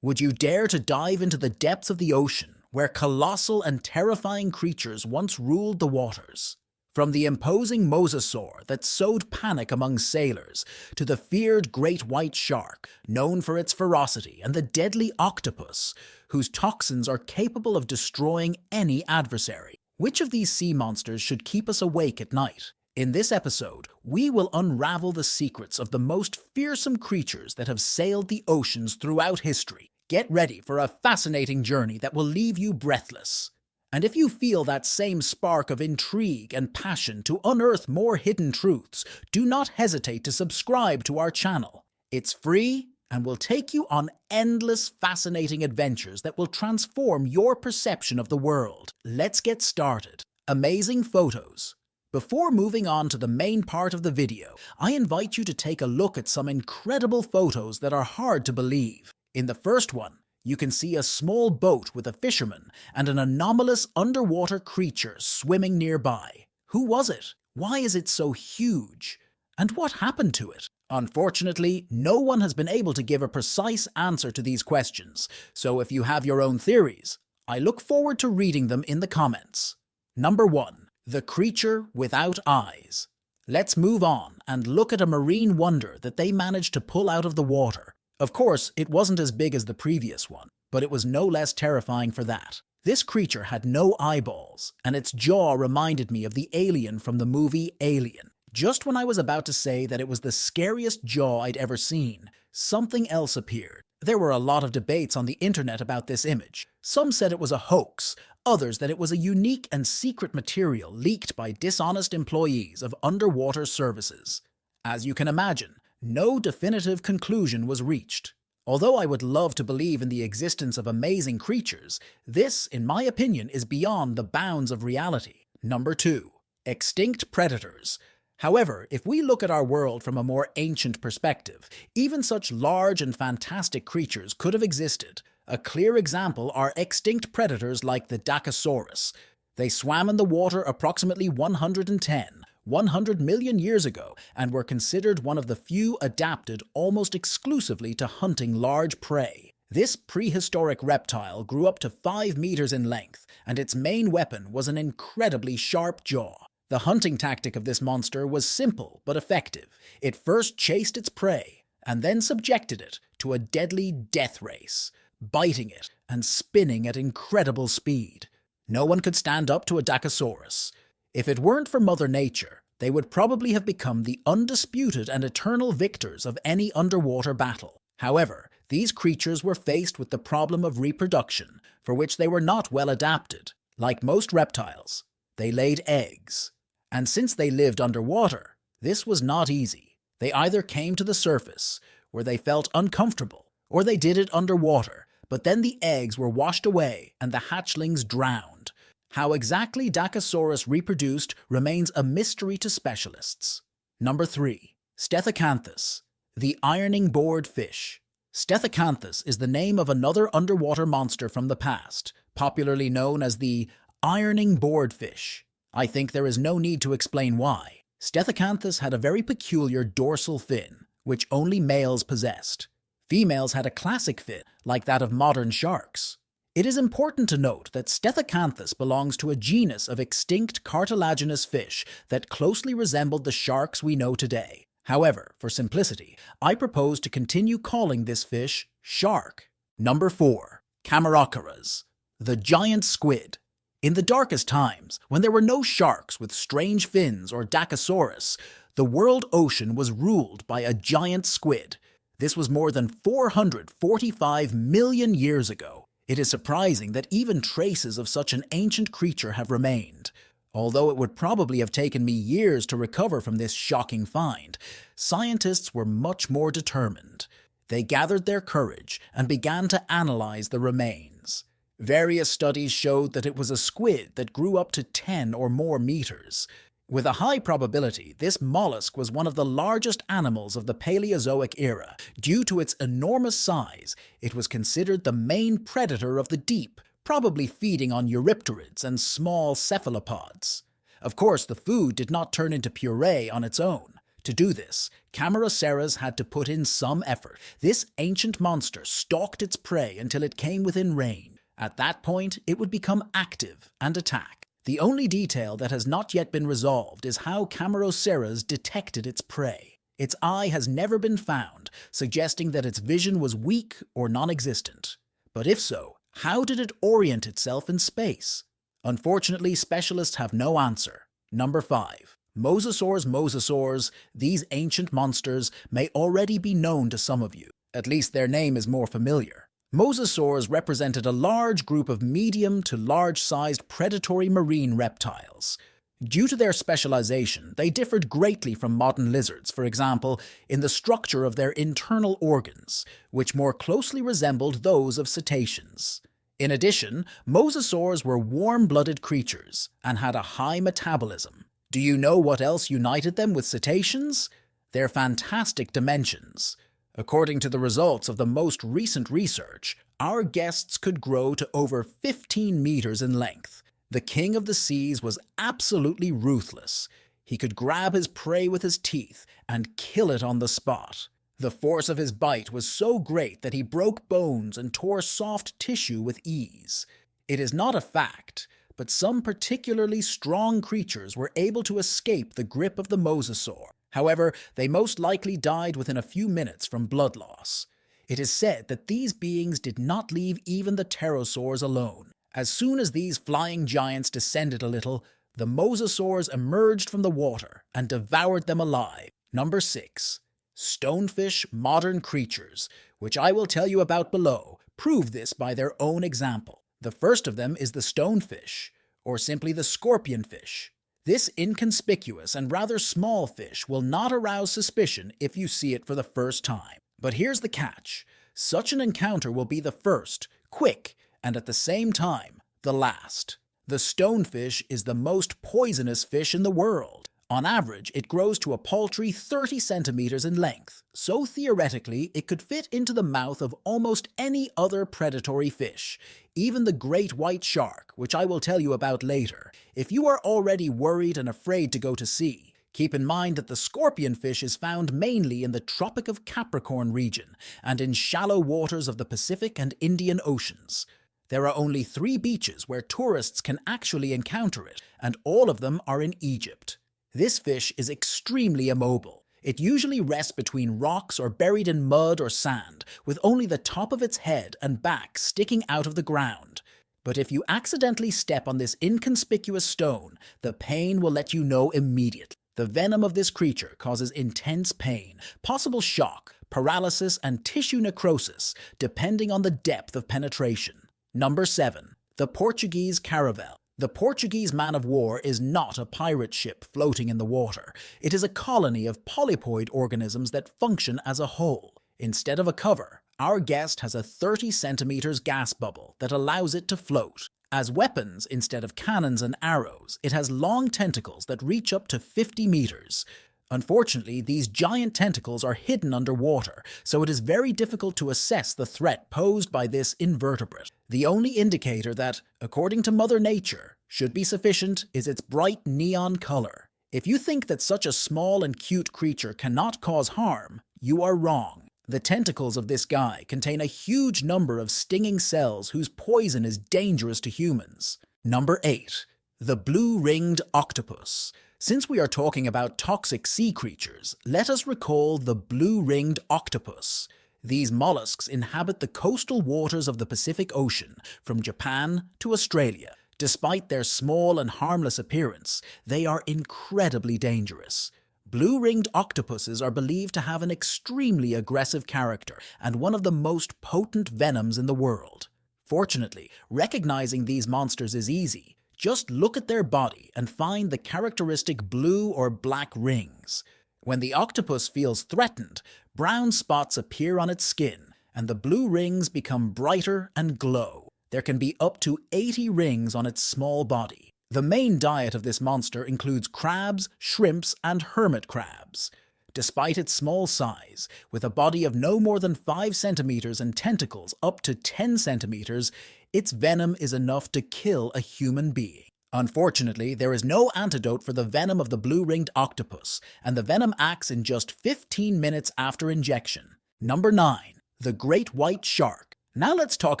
Would you dare to dive into the depths of the ocean, where colossal and terrifying creatures once ruled the waters? From the imposing mosasaur that sowed panic among sailors, to the feared great white shark, known for its ferocity, and the deadly octopus, whose toxins are capable of destroying any adversary. Which of these sea monsters should keep us awake at night? In this episode, we will unravel the secrets of the most fearsome creatures that have sailed the oceans throughout history. Get ready for a fascinating journey that will leave you breathless. And if you feel that same spark of intrigue and passion to unearth more hidden truths, do not hesitate to subscribe to our channel. It's free and will take you on endless fascinating adventures that will transform your perception of the world. Let's get started. Amazing photos. Before moving on to the main part of the video, I invite you to take a look at some incredible photos that are hard to believe. In the first one, you can see a small boat with a fisherman and an anomalous underwater creature swimming nearby. Who was it? Why is it so huge? And what happened to it? Unfortunately, no one has been able to give a precise answer to these questions, so if you have your own theories, I look forward to reading them in the comments. Number 1. The creature without eyes. Let's move on and look at a marine wonder that they managed to pull out of the water. Of course, it wasn't as big as the previous one, but it was no less terrifying for that. This creature had no eyeballs, and its jaw reminded me of the alien from the movie Alien. Just when I was about to say that it was the scariest jaw I'd ever seen, something else appeared. There were a lot of debates on the internet about this image. Some said it was a hoax, others that it was a unique and secret material leaked by dishonest employees of underwater services. As you can imagine, no definitive conclusion was reached. Although I would love to believe in the existence of amazing creatures, this, in my opinion, is beyond the bounds of reality. Number 2. Extinct predators. However, if we look at our world from a more ancient perspective, even such large and fantastic creatures could have existed. A clear example are extinct predators like the Dacosaurus. They swam in the water approximately 100 million years ago and were considered one of the few adapted almost exclusively to hunting large prey. This prehistoric reptile grew up to 5 meters in length, and its main weapon was an incredibly sharp jaw. The hunting tactic of this monster was simple but effective. It first chased its prey, and then subjected it to a deadly death race, biting it and spinning at incredible speed. No one could stand up to a Dacosaurus. If it weren't for Mother Nature, they would probably have become the undisputed and eternal victors of any underwater battle. However, these creatures were faced with the problem of reproduction, for which they were not well adapted. Like most reptiles, they laid eggs. And since they lived underwater, this was not easy. They either came to the surface, where they felt uncomfortable, or they did it underwater, but then the eggs were washed away and the hatchlings drowned. How exactly Dacosaurus reproduced remains a mystery to specialists. Number 3. Stethocanthus, the ironing board fish. Stethocanthus is the name of another underwater monster from the past, popularly known as the ironing board fish. I think there is no need to explain why. Stethocanthus had a very peculiar dorsal fin, which only males possessed. Females had a classic fin, like that of modern sharks. It is important to note that Stethocanthus belongs to a genus of extinct cartilaginous fish that closely resembled the sharks we know today. However, for simplicity, I propose to continue calling this fish shark. Number 4. Camaracaras, the giant squid. In the darkest times, when there were no sharks with strange fins or Dacosaurus, the world ocean was ruled by a giant squid. This was more than 445 million years ago. It is surprising that even traces of such an ancient creature have remained. Although it would probably have taken me years to recover from this shocking find, scientists were much more determined. They gathered their courage and began to analyze the remains. Various studies showed that it was a squid that grew up to 10 or more meters. With a high probability, this mollusk was one of the largest animals of the Paleozoic era. Due to its enormous size, it was considered the main predator of the deep, probably feeding on eurypterids and small cephalopods. Of course, the food did not turn into puree on its own. To do this, Camaraceras had to put in some effort. This ancient monster stalked its prey until it came within range. At that point, it would become active and attack. The only detail that has not yet been resolved is how Camaraceras detected its prey. Its eye has never been found, suggesting that its vision was weak or non-existent. But if so, how did it orient itself in space? Unfortunately, specialists have no answer. Number 5. Mosasaurs. These ancient monsters may already be known to some of you. At least their name is more familiar. Mosasaurs represented a large group of medium to large-sized predatory marine reptiles. Due to their specialization, they differed greatly from modern lizards, for example, in the structure of their internal organs, which more closely resembled those of cetaceans. In addition, mosasaurs were warm-blooded creatures and had a high metabolism. Do you know what else united them with cetaceans? Their fantastic dimensions. According to the results of the most recent research, our guests could grow to over 15 meters in length. The king of the seas was absolutely ruthless. He could grab his prey with his teeth and kill it on the spot. The force of his bite was so great that he broke bones and tore soft tissue with ease. It is not a fact, but some particularly strong creatures were able to escape the grip of the mosasaur. However, they most likely died within a few minutes from blood loss. It is said that these beings did not leave even the pterosaurs alone. As soon as these flying giants descended a little, the mosasaurs emerged from the water and devoured them alive. Number 6. Stonefish modern creatures, which I will tell you about below, prove this by their own example. The first of them is the stonefish, or simply the scorpionfish. This inconspicuous and rather small fish will not arouse suspicion if you see it for the first time. But here's the catch. Such an encounter will be the first, quick, and at the same time, the last. The stonefish is the most poisonous fish in the world. On average, it grows to a paltry 30 centimeters in length, so theoretically it could fit into the mouth of almost any other predatory fish, even the great white shark, which I will tell you about later. If you are already worried and afraid to go to sea, keep in mind that the scorpionfish is found mainly in the Tropic of Capricorn region and in shallow waters of the Pacific and Indian Oceans. There are only 3 beaches where tourists can actually encounter it, and all of them are in Egypt. This fish is extremely immobile. It usually rests between rocks or buried in mud or sand, with only the top of its head and back sticking out of the ground. But if you accidentally step on this inconspicuous stone, the pain will let you know immediately. The venom of this creature causes intense pain, possible shock, paralysis, and tissue necrosis, depending on the depth of penetration. Number 7. The Portuguese caravel. The Portuguese man-of-war is not a pirate ship floating in the water. It is a colony of polypoid organisms that function as a whole. Instead of a cover, our guest has a 30 centimeters gas bubble that allows it to float. As weapons, instead of cannons and arrows, it has long tentacles that reach up to 50 meters. Unfortunately, these giant tentacles are hidden underwater, so it is very difficult to assess the threat posed by this invertebrate. The only indicator that, according to Mother Nature, should be sufficient is its bright neon color. If you think that such a small and cute creature cannot cause harm, you are wrong. The tentacles of this guy contain a huge number of stinging cells whose poison is dangerous to humans. Number 8. The blue-ringed octopus. Since we are talking about toxic sea creatures, let us recall the blue-ringed octopus. These mollusks inhabit the coastal waters of the Pacific Ocean, from Japan to Australia. Despite their small and harmless appearance, they are incredibly dangerous. Blue-ringed octopuses are believed to have an extremely aggressive character and one of the most potent venoms in the world. Fortunately, recognizing these monsters is easy. Just look at their body and find the characteristic blue or black rings. When the octopus feels threatened, brown spots appear on its skin, and the blue rings become brighter and glow. There can be up to 80 rings on its small body. The main diet of this monster includes crabs, shrimps, and hermit crabs. Despite its small size, with a body of no more than 5 centimeters and tentacles up to 10 centimeters, its venom is enough to kill a human being. Unfortunately, there is no antidote for the venom of the blue-ringed octopus, and the venom acts in just 15 minutes after injection. Number 9. The Great White Shark. Now let's talk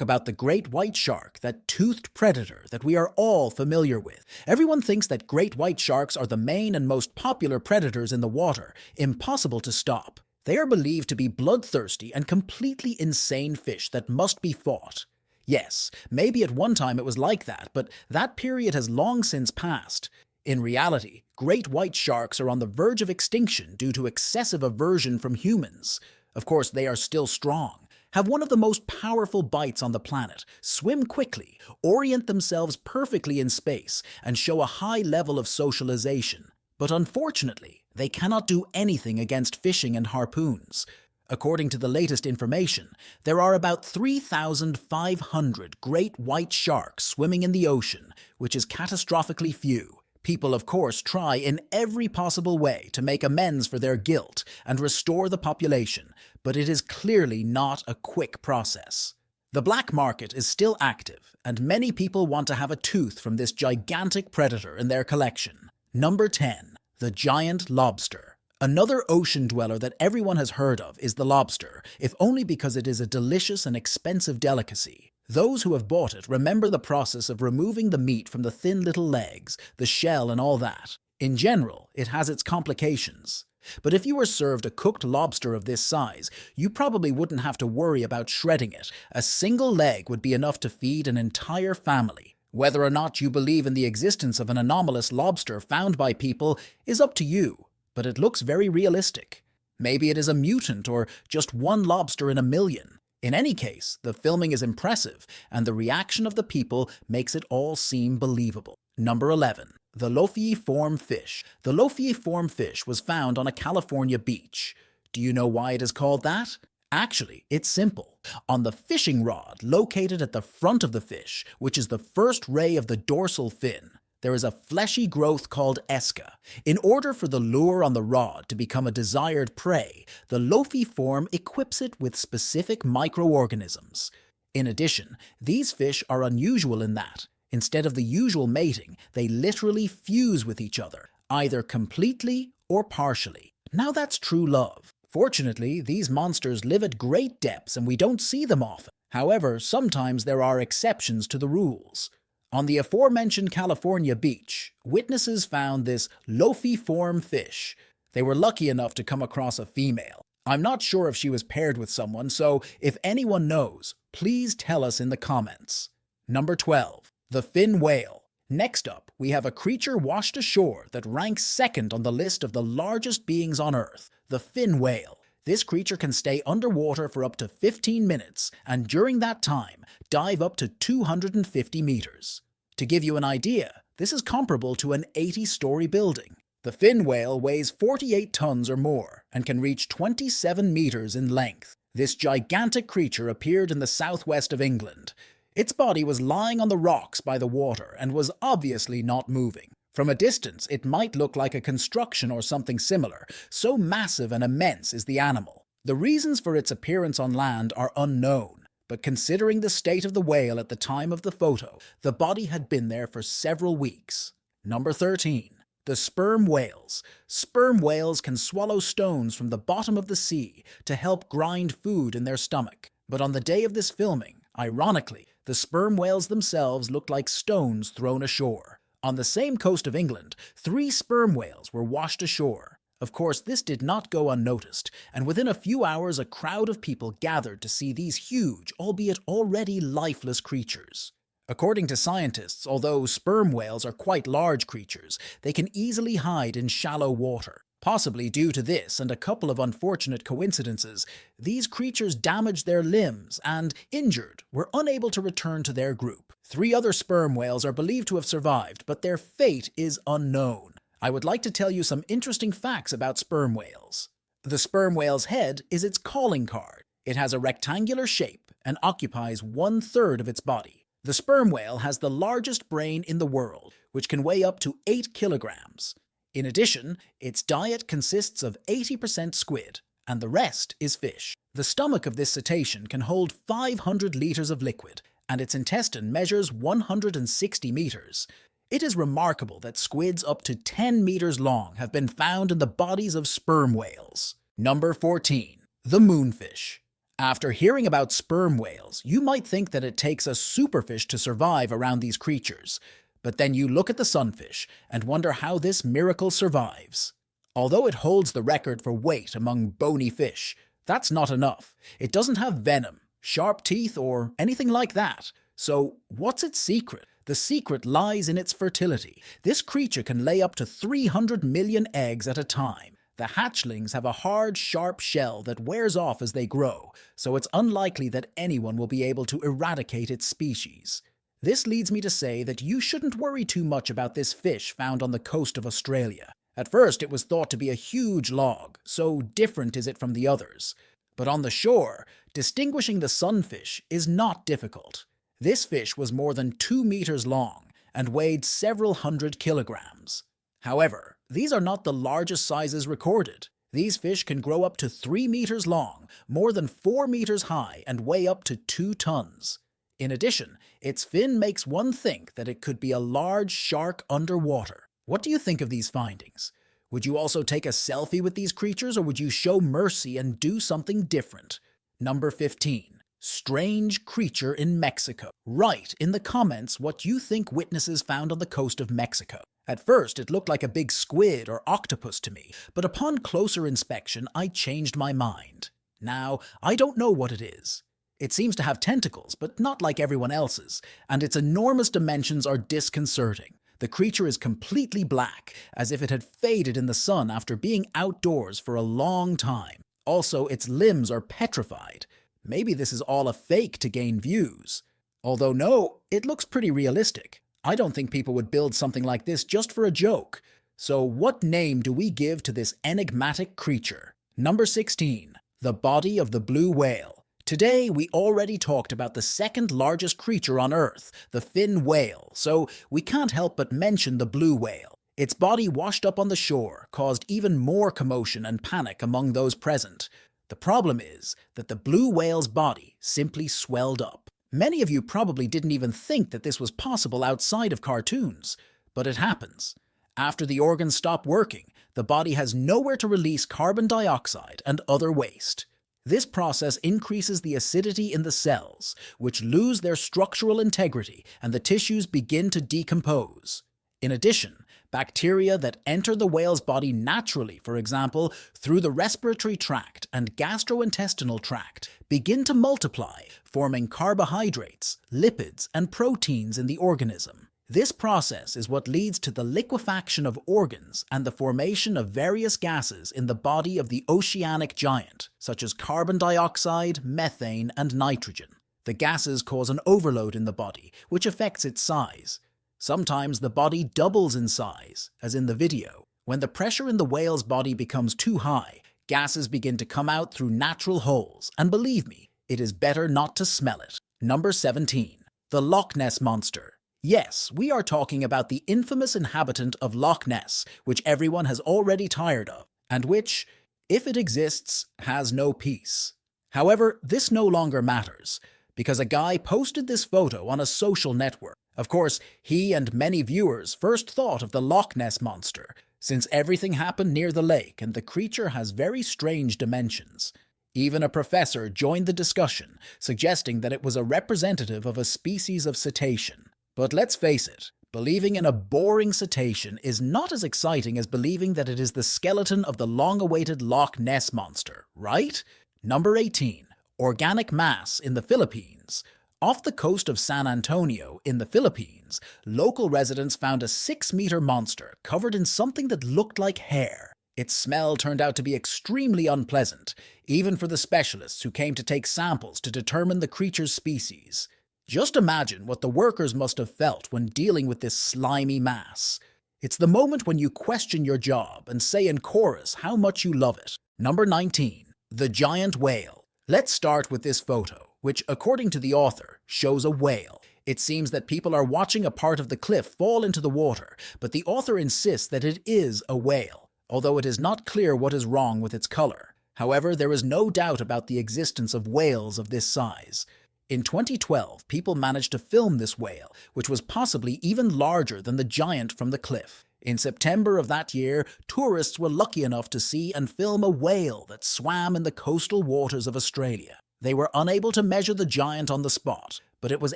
about the great white shark, that toothed predator that we are all familiar with. Everyone thinks that great white sharks are the main and most popular predators in the water, impossible to stop. They are believed to be bloodthirsty and completely insane fish that must be fought. Yes, maybe at one time it was like that, but that period has long since passed. In reality, great white sharks are on the verge of extinction due to excessive aversion from humans. Of course, they are still strong, have one of the most powerful bites on the planet, swim quickly, orient themselves perfectly in space, and show a high level of socialization. But unfortunately, they cannot do anything against fishing and harpoons. According to the latest information, there are about 3,500 great white sharks swimming in the ocean, which is catastrophically few. People, of course, try in every possible way to make amends for their guilt and restore the population, but it is clearly not a quick process. The black market is still active, and many people want to have a tooth from this gigantic predator in their collection. Number 10. The Giant Lobster. Another ocean dweller that everyone has heard of is the lobster, if only because it is a delicious and expensive delicacy. Those who have bought it remember the process of removing the meat from the thin little legs, the shell and all that. In general, it has its complications. But if you were served a cooked lobster of this size, you probably wouldn't have to worry about shredding it. A single leg would be enough to feed an entire family. Whether or not you believe in the existence of an anomalous lobster found by people is up to you, but it looks very realistic. Maybe it is a mutant or just one lobster in a million. In any case, the filming is impressive, and the reaction of the people makes it all seem believable. Number 11. The Lophiiform fish. The Lophiiform fish was found on a California beach. Do you know why it is called that? Actually, it's simple. On the fishing rod located at the front of the fish, which is the first ray of the dorsal fin, there is a fleshy growth called esca. In order for the lure on the rod to become a desired prey, the Lophiiform equips it with specific microorganisms. In addition, these fish are unusual in that, instead of the usual mating, they literally fuse with each other, either completely or partially. Now that's true love. Fortunately, these monsters live at great depths and we don't see them often. However, sometimes there are exceptions to the rules. On the aforementioned California beach, witnesses found this Lophiiform fish. They were lucky enough to come across a female. I'm not sure if she was paired with someone, so if anyone knows, please tell us in the comments. Number 12. The fin whale. Next up, we have a creature washed ashore that ranks second on the list of the largest beings on Earth, the fin whale. This creature can stay underwater for up to 15 minutes, and during that time, dive up to 250 meters. To give you an idea, this is comparable to an 80-story building. The fin whale weighs 48 tons or more, and can reach 27 meters in length. This gigantic creature appeared in the southwest of England. Its body was lying on the rocks by the water, and was obviously not moving. From a distance, it might look like a construction or something similar, so massive and immense is the animal. The reasons for its appearance on land are unknown, but considering the state of the whale at the time of the photo, the body had been there for several weeks. Number 13. The sperm whales. Sperm whales can swallow stones from the bottom of the sea to help grind food in their stomach. But on the day of this filming, ironically, the sperm whales themselves looked like stones thrown ashore. On the same coast of England, 3 sperm whales were washed ashore. Of course, this did not go unnoticed, and within a few hours a crowd of people gathered to see these huge, albeit already lifeless creatures. According to scientists, although sperm whales are quite large creatures, they can easily hide in shallow water. Possibly due to this and a couple of unfortunate coincidences, these creatures damaged their limbs and, injured, were unable to return to their group. 3 other sperm whales are believed to have survived, but their fate is unknown. I would like to tell you some interesting facts about sperm whales. The sperm whale's head is its calling card. It has a rectangular shape and occupies 1/3 of its body. The sperm whale has the largest brain in the world, which can weigh up to 8 kilograms. In addition, its diet consists of 80% squid, and the rest is fish. The stomach of this cetacean can hold 500 liters of liquid, and its intestine measures 160 meters. It is remarkable that squids up to 10 meters long have been found in the bodies of sperm whales. Number 14. The moonfish. After hearing about sperm whales, you might think that it takes a superfish to survive around these creatures. But then you look at the sunfish and wonder how this miracle survives. Although it holds the record for weight among bony fish, that's not enough. It doesn't have venom, sharp teeth, or anything like that. So, what's its secret? The secret lies in its fertility. This creature can lay up to 300 million eggs at a time. The hatchlings have a hard, sharp shell that wears off as they grow, so it's unlikely that anyone will be able to eradicate its species. This leads me to say that you shouldn't worry too much about this fish found on the coast of Australia. At first, it was thought to be a huge log, so different is it from the others. But on the shore, distinguishing the sunfish is not difficult. This fish was more than 2 meters long and weighed several hundred kilograms. However, these are not the largest sizes recorded. These fish can grow up to 3 meters long, more than 4 meters high, and weigh up to 2 tons. In addition, its fin makes one think that it could be a large shark underwater. What do you think of these findings? Would you also take a selfie with these creatures, or would you show mercy and do something different? Number 15. Strange creature in Mexico. Write in the comments what you think witnesses found on the coast of Mexico. At first, it looked like a big squid or octopus to me, but upon closer inspection, I changed my mind. Now, I don't know what it is. It seems to have tentacles, but not like everyone else's, and its enormous dimensions are disconcerting. The creature is completely black, as if it had faded in the sun after being outdoors for a long time. Also, its limbs are petrified. Maybe this is all a fake to gain views. Although no, it looks pretty realistic. I don't think people would build something like this just for a joke. So what name do we give to this enigmatic creature? Number 16. The body of the blue whale. Today, we already talked about the second largest creature on Earth, the fin whale, so we can't help but mention the blue whale. Its body washed up on the shore caused even more commotion and panic among those present. The problem is that the blue whale's body simply swelled up. Many of you probably didn't even think that this was possible outside of cartoons, but it happens. After the organs stop working, the body has nowhere to release carbon dioxide and other waste. This process increases the acidity in the cells, which lose their structural integrity, and the tissues begin to decompose. In addition, bacteria that enter the whale's body naturally, for example, through the respiratory tract and gastrointestinal tract, begin to multiply, forming carbohydrates, lipids, and proteins in the organism. This process is what leads to the liquefaction of organs and the formation of various gases in the body of the oceanic giant, such as carbon dioxide, methane, and nitrogen. The gases cause an overload in the body, which affects its size. Sometimes the body doubles in size, as in the video. When the pressure in the whale's body becomes too high, gases begin to come out through natural holes, and believe me, it is better not to smell it. Number 17. The Loch Ness Monster. Yes, we are talking about the infamous inhabitant of Loch Ness, which everyone has already tired of, and which, if it exists, has no peace. However, this no longer matters, because a guy posted this photo on a social network. Of course, he and many viewers first thought of the Loch Ness Monster, since everything happened near the lake and the creature has very strange dimensions. Even a professor joined the discussion, suggesting that it was a representative of a species of cetacean. But let's face it, believing in a boring cetacean is not as exciting as believing that it is the skeleton of the long-awaited Loch Ness Monster, right? Number 18. Organic mass in the Philippines. Off the coast of San Antonio, in the Philippines, local residents found a 6-meter monster covered in something that looked like hair. Its smell turned out to be extremely unpleasant, even for the specialists who came to take samples to determine the creature's species. Just imagine what the workers must have felt when dealing with this slimy mass. It's the moment when you question your job and say in chorus how much you love it. Number 19. The giant whale. Let's start with this photo, which, according to the author, shows a whale. It seems that people are watching a part of the cliff fall into the water, but the author insists that it is a whale, although it is not clear what is wrong with its color. However, there is no doubt about the existence of whales of this size. In 2012, people managed to film this whale, which was possibly even larger than the giant from the cliff. In September of that year, tourists were lucky enough to see and film a whale that swam in the coastal waters of Australia. They were unable to measure the giant on the spot, but it was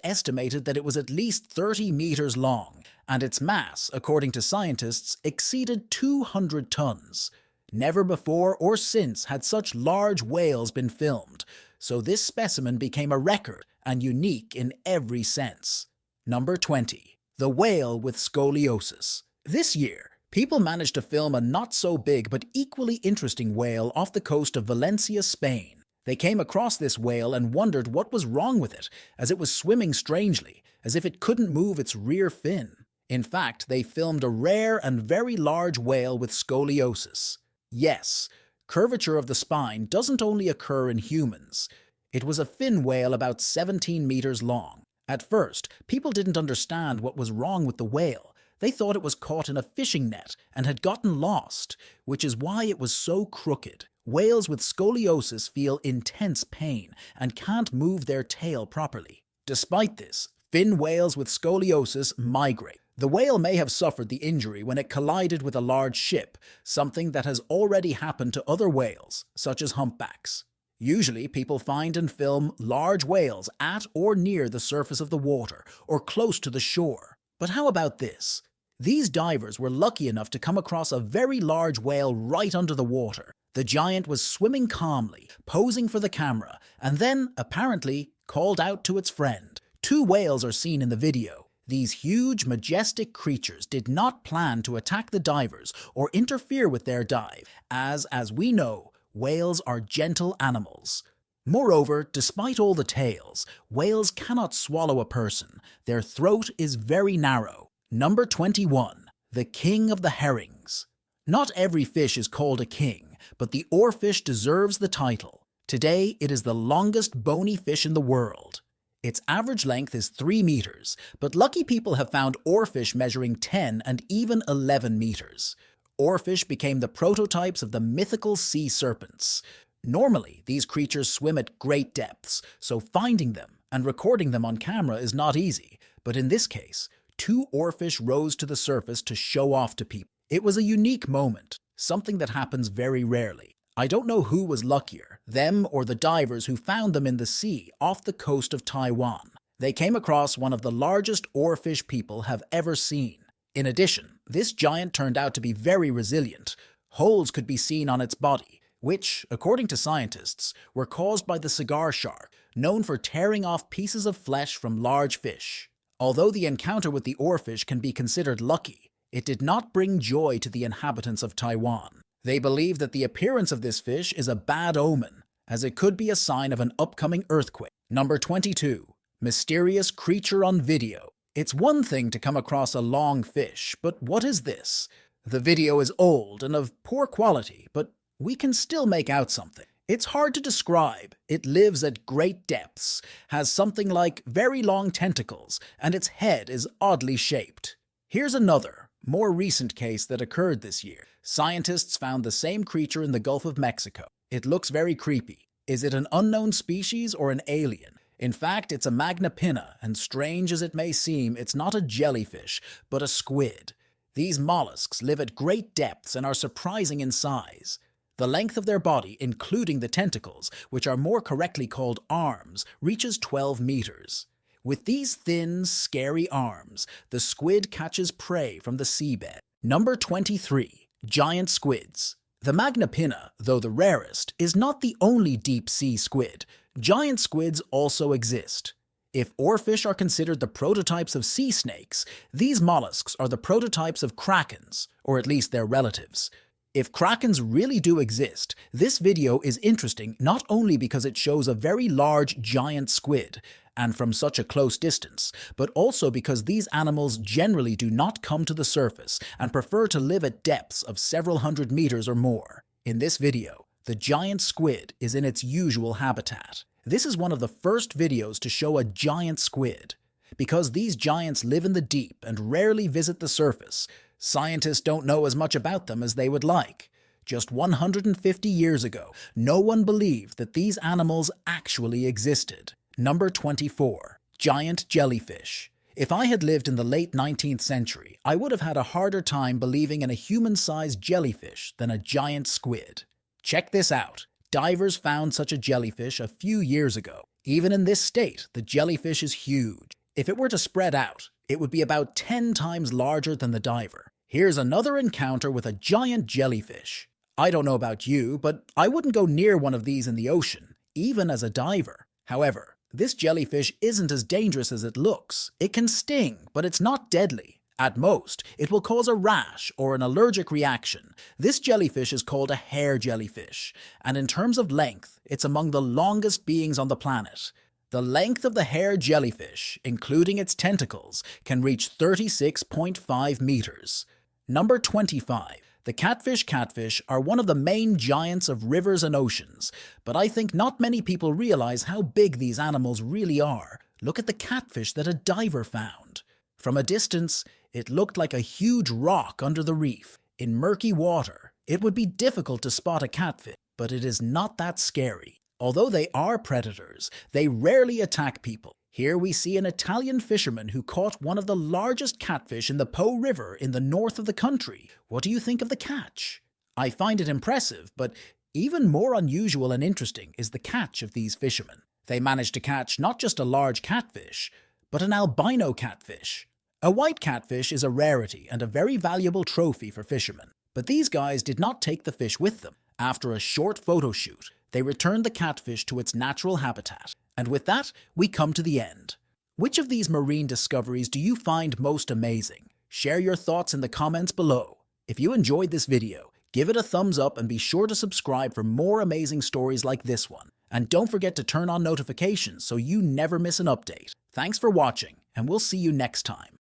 estimated that it was at least 30 meters long, and its mass, according to scientists, exceeded 200 tons. Never before or since had such large whales been filmed, so this specimen became a record and unique in every sense. Number 20. The whale with scoliosis. This year, people managed to film a not-so-big but equally interesting whale off the coast of Valencia, Spain. They came across this whale and wondered what was wrong with it, as it was swimming strangely, as if it couldn't move its rear fin. In fact, they filmed a rare and very large whale with scoliosis. Yes, curvature of the spine doesn't only occur in humans. It was a fin whale about 17 meters long. At first, people didn't understand what was wrong with the whale. They thought it was caught in a fishing net and had gotten lost, which is why it was so crooked. Whales with scoliosis feel intense pain and can't move their tail properly. Despite this, fin whales with scoliosis migrate. The whale may have suffered the injury when it collided with a large ship, something that has already happened to other whales, such as humpbacks. Usually, people find and film large whales at or near the surface of the water or close to the shore. But how about this? These divers were lucky enough to come across a very large whale right under the water. The giant was swimming calmly, posing for the camera, and then, apparently, called out to its friend. 2 whales are seen in the video. These huge, majestic creatures did not plan to attack the divers or interfere with their dive, as we know, whales are gentle animals. Moreover, despite all the tales, whales cannot swallow a person. Their throat is very narrow. Number 21. The king of the herrings. Not every fish is called a king, but the oarfish deserves the title. Today, it is the longest bony fish in the world. Its average length is 3 meters, but lucky people have found oarfish measuring 10 and even 11 meters. Oarfish became the prototypes of the mythical sea serpents. Normally, these creatures swim at great depths, so finding them and recording them on camera is not easy, but in this case, 2 oarfish rose to the surface to show off to people. It was a unique moment, something that happens very rarely. I don't know who was luckier, them or the divers who found them in the sea off the coast of Taiwan. They came across one of the largest oarfish people have ever seen. In addition, this giant turned out to be very resilient. Holes could be seen on its body, which, according to scientists, were caused by the cigar shark, known for tearing off pieces of flesh from large fish. Although the encounter with the oarfish can be considered lucky, it did not bring joy to the inhabitants of Taiwan. They believe that the appearance of this fish is a bad omen, as it could be a sign of an upcoming earthquake. Number 22. Mysterious creature on video. It's one thing to come across a long fish, but what is this? The video is old and of poor quality, but we can still make out something. It's hard to describe. It lives at great depths, has something like very long tentacles, and its head is oddly shaped. Here's another, more recent case that occurred this year. Scientists found the same creature in the Gulf of Mexico. It looks very creepy. Is it an unknown species or an alien? In fact, it's a magna pinna, and strange as it may seem, it's not a jellyfish, but a squid. These mollusks live at great depths and are surprising in size. The length of their body, including the tentacles, which are more correctly called arms, reaches 12 meters. With these thin, scary arms, the squid catches prey from the seabed. Number 23. Giant squids. The magna pinna, though the rarest, is not the only deep-sea squid. Giant squids also exist. If oarfish are considered the prototypes of sea snakes, these mollusks are the prototypes of krakens, or at least their relatives. If krakens really do exist, this video is interesting not only because it shows a very large giant squid, and from such a close distance, but also because these animals generally do not come to the surface and prefer to live at depths of several hundred meters or more. In this video, the giant squid is in its usual habitat. This is one of the first videos to show a giant squid. Because these giants live in the deep and rarely visit the surface, scientists don't know as much about them as they would like. Just 150 years ago, no one believed that these animals actually existed. Number 24. Giant jellyfish. If I had lived in the late 19th century, I would have had a harder time believing in a human-sized jellyfish than a giant squid. Check this out. Divers found such a jellyfish a few years ago. Even in this state, the jellyfish is huge. If it were to spread out, it would be about 10 times larger than the diver. Here's another encounter with a giant jellyfish. I don't know about you, but I wouldn't go near one of these in the ocean, even as a diver. However, this jellyfish isn't as dangerous as it looks. It can sting, but it's not deadly. At most, it will cause a rash or an allergic reaction. This jellyfish is called a hair jellyfish, and in terms of length, it's among the longest beings on the planet. The length of the hair jellyfish, including its tentacles, can reach 36.5 meters. Number 25. The catfish are one of the main giants of rivers and oceans, but I think not many people realize how big these animals really are. Look at the catfish that a diver found. From a distance, it looked like a huge rock under the reef. In murky water, it would be difficult to spot a catfish, but it is not that scary. Although they are predators, they rarely attack people. Here we see an Italian fisherman who caught one of the largest catfish in the Po River in the north of the country. What do you think of the catch? I find it impressive, but even more unusual and interesting is the catch of these fishermen. They managed to catch not just a large catfish, but an albino catfish. A white catfish is a rarity and a very valuable trophy for fishermen. But these guys did not take the fish with them. After a short photo shoot, they returned the catfish to its natural habitat. And with that, we come to the end. Which of these marine discoveries do you find most amazing? Share your thoughts in the comments below. If you enjoyed this video, give it a thumbs up and be sure to subscribe for more amazing stories like this one. And don't forget to turn on notifications so you never miss an update. Thanks for watching, and we'll see you next time.